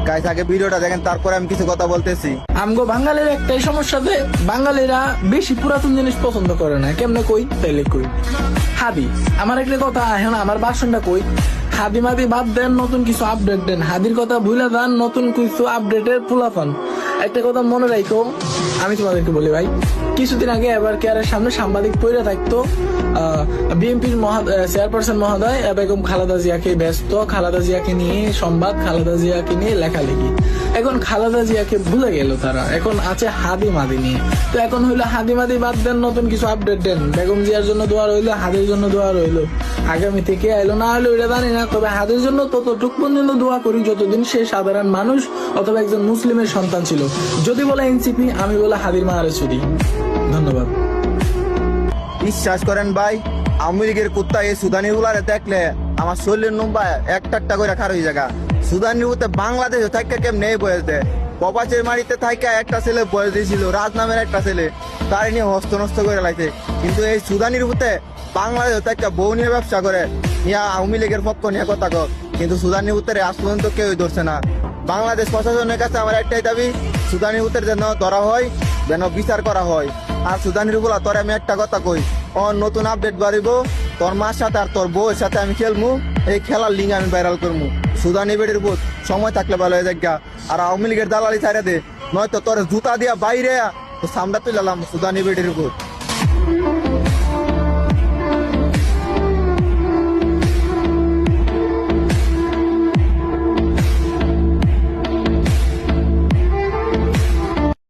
Guys আগে ভিডিওটা দেখেন, তারপরে আমি কিছু কথা বলতেছি। আমগো বাঙালির একটাই সমস্যা যে বাঙালিরা বেশি পুরাতন জিনিস পছন্দ করে না। কেমনে কই তাইলে কই, হাদি আমার একটা কথা, এখন আমার ভাষণটা কই। হাদি মাদি বাদ দেন, নতুন কিছু আপডেট দেন। হাদির কথা ভুলে যান, নতুন কিছু আপডেটের ফুলাফান। একটা কথা মনে রাখো, আমি তোমাদেরকে বলি ভাই, কিছুদিন আগে এবার কেয়ারের সামনে সাংবাদিক পইরা থাকতো বিএনপির চেয়ারপারসন মহোদয় বেগম খালেদা জিয়াকে ব্যস্ত, খালেদা জিয়াকে নিয়ে সংবাদ, খালেদা জিয়াকে নিয়ে লেখালেখি। এখন খালেদা জিয়াকে ভুলে গেল তারা, এখন আছে হাদি মাদি নিয়ে। তো এখন হইলো হাদি মাদি বাদ দেন, নতুন কিছু আপডেট দেন। বেগম জিয়ার জন্য দোয়া রইলো, হাদির জন্য দোয়া রইলো। আগামী থেকে আইলো না হলো এটা জানি না, তবে হাদির জন্য ততটুক পর্যন্ত দোয়া করি যতদিন সে সাধারণ মানুষ অথবা একজন মুসলিমের সন্তান ছিল। যদি বলে এনসিপি, আমি বলে হাদির মারে ছুরি। ধন্যবাদ। বিশ্বাস করেন ভাই, আওয়ামী লীগের কুত্তা এই সুদানি গুলারে দেখলে আমার শরীরের নম্বা একটা করে খার হয়ে জায়গা। সুদানি উতে বাংলাদেশে থাকা কেমনে বয়স দেয়। কপাচের মাটিতে থাকা একটা ছেলে বয়স দিয়েছিল, রাজ নামের একটা ছেলে, তার নিয়ে হস্ত নষ্ট করে লাইছে। কিন্তু এই সুদানির উতে বাংলাদেশে থাকা বউ নিয়ে ব্যবসা করে নিয়ে আওয়ামী লীগের পক্ষ নিয়ে কথা কর, কিন্তু সুদানি উত্তরে আজ পর্যন্ত কেউ ধরছে না। বাংলাদেশ প্রশাসনের কাছে আমার একটাই দাবি, সুদানি উত্তর যেন ধরা হয়, যেন বিচার করা হয়। আর সুদানির গুলা তোর আমি একটা কথা কই, নতুন আপডেট বাড়িব, তোর মার সাথে আর তোর বউয়ের সাথে আমি খেলবো, এই খেলার লিঙ্ক আমি ভাইরাল করবো। সুদানি বেডির বোধ সময় থাকলে ভালো হয়ে যাক। আর আওয়ামী লীগের দালালি ছাড়ে দে, নয়তো তোর জুতা দিয়া বাইরে তো সামনে তুই লালাম সুদানি বেডির বোধ।